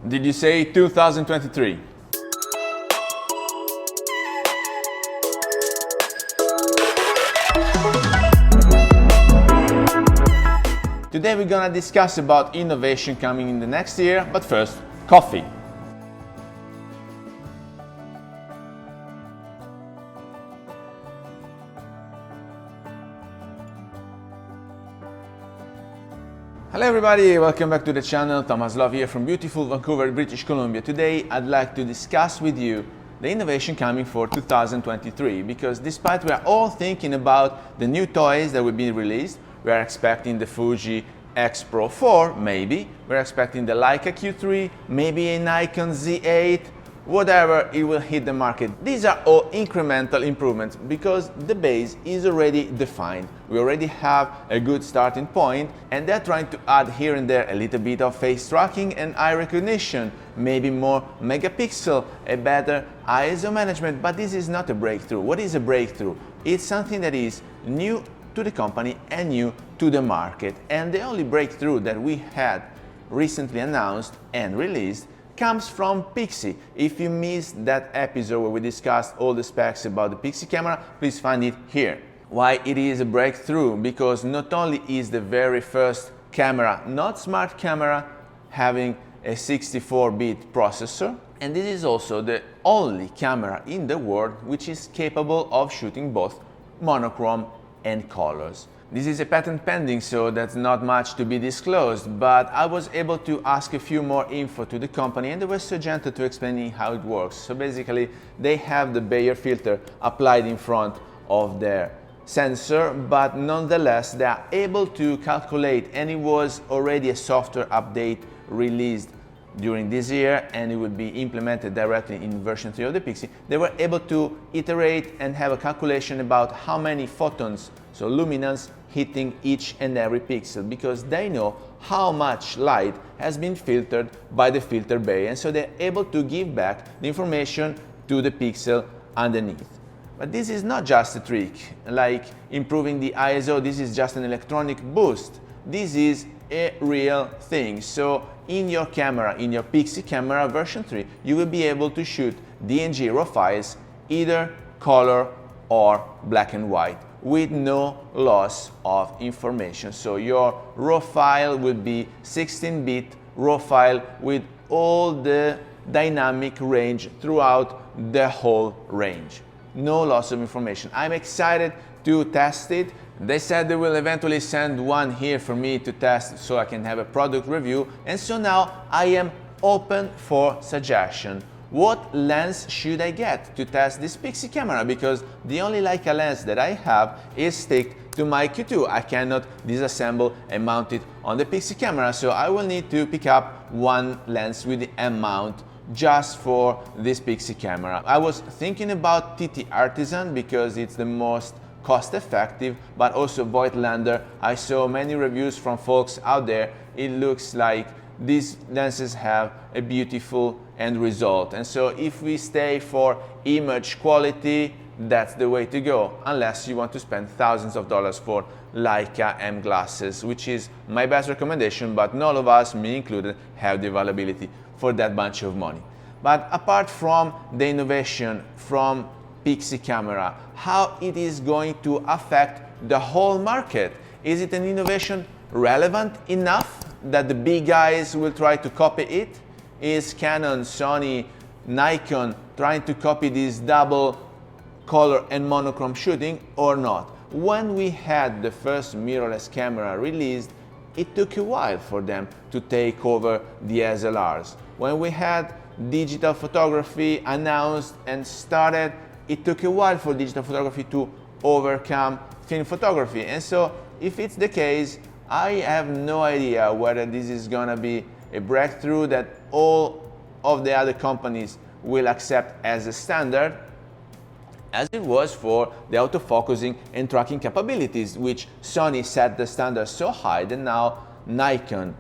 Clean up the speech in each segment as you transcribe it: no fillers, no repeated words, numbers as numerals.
Did you say 2023? Today we're gonna discuss about innovation coming in the next year, but first, coffee. Hello everybody, welcome back to the channel. Thomas Love here from beautiful Vancouver, British Columbia. Today I'd like to discuss with you the innovation coming for 2023, because despite we are all thinking about the new toys that will be released, we are expecting the Fuji X Pro 4, maybe, we're expecting the Leica Q3, maybe a Nikon Z8, whatever, it will hit the market. These are all incremental improvements because the base is already defined. We already have a good starting point, and they're trying to add here and there a little bit of face tracking and eye recognition, maybe more megapixel, a better ISO management, but this is not a breakthrough. What is a breakthrough? It's something that is new to the company and new to the market. And the only breakthrough that we had recently announced and released comes from Pixii. If you missed that episode where we discussed all the specs about the Pixii camera, please find it here. Why it is a breakthrough? Because not only is the very first camera, not smart camera, having a 64-bit processor, and this is also the only camera in the world which is capable of shooting both monochrome and colors. This is a patent pending, so that's not much to be disclosed, but I was able to ask a few more info to the company, and they were so gentle to explaining how it works. So basically, they have the Bayer filter applied in front of their sensor, but nonetheless, they are able to calculate, and it was already a software update released during this year, and it will be implemented directly in version 3 of the Pixii. They were able to iterate and have a calculation about how many photons, so luminance, hitting each and every pixel, because they know how much light has been filtered by the filter bay, and so they're able to give back the information to the pixel underneath. But this is not just a trick, like improving the ISO. This is just an electronic boost. This is a real thing. So in your camera, in your Pixii camera version 3, you will be able to shoot DNG RAW files, either color or black and white, with no loss of information. So your RAW file will be 16-bit RAW file with all the dynamic range throughout the whole range. No loss of information. I'm excited to test it. They said they will eventually send one here for me to test so I can have a product review, and so now I am open for suggestion. What lens should I get to test this Pixii camera? Because the only Leica lens that I have is stick to my Q2. I cannot disassemble and mount it on the Pixii camera, so I will need to pick up one lens with the M-mount just for this Pixii camera. I was thinking about TT Artisan because it's the most cost-effective, but also Voigtlander. I saw many reviews from folks out there. It looks like these lenses have a beautiful end result, and so if we stay for image quality, that's the way to go, unless you want to spend thousands of dollars for Leica M glasses, which is my best recommendation, but none of us, me included, have the availability for that bunch of money. But apart from the innovation from Pixii camera, how it is going to affect the whole market? Is it an innovation relevant enough that the big guys will try to copy it? Is Canon, Sony, Nikon trying to copy this double color and monochrome shooting or not? When we had the first mirrorless camera released, it took a while for them to take over the SLRs. When we had digital photography announced and started, it took a while for digital photography to overcome film photography. And so if it's the case, I have no idea whether this is gonna be a breakthrough that all of the other companies will accept as a standard, as it was for the autofocusing and tracking capabilities, which Sony set the standard so high that now Nikon,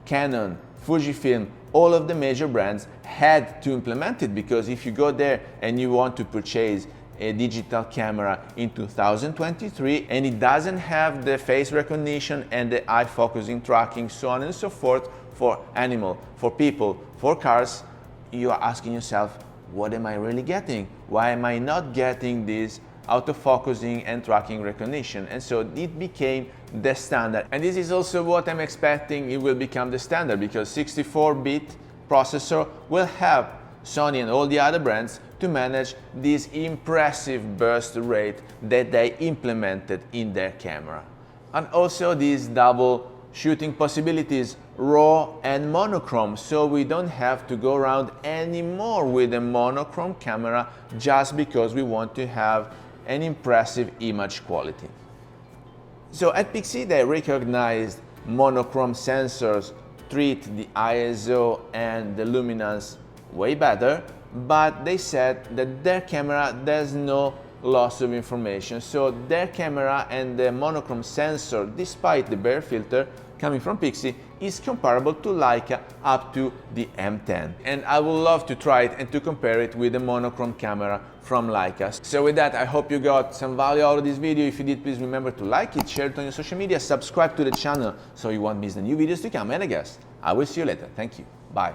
Canon, Fujifilm, all of the major brands had to implement it, because if you go there and you want to purchase a digital camera in 2023 and it doesn't have the face recognition and the eye focusing tracking, so on and so forth, for animal, for people, for cars, you are asking yourself, what am I really getting? Why am I not getting this autofocusing and tracking recognition? And so it became the standard. And this is also what I'm expecting it will become the standard, because 64-bit processor will help Sony and all the other brands to manage this impressive burst rate that they implemented in their camera. And also these double shooting possibilities, RAW and monochrome, so we don't have to go around anymore with a monochrome camera just because we want to have an impressive image quality. So at Pixii they recognized monochrome sensors treat the ISO and the luminance way better, but they said that their camera there's no loss of information. So their camera and the monochrome sensor, despite the bare filter coming from Pixii, is comparable to Leica up to the M10. And I would love to try it and to compare it with the monochrome camera from Leica. So with that, I hope you got some value out of this video. If you did, please remember to like it, share it on your social media, subscribe to the channel so you won't miss the new videos to come, and I guess I will see you later. Thank you. Bye.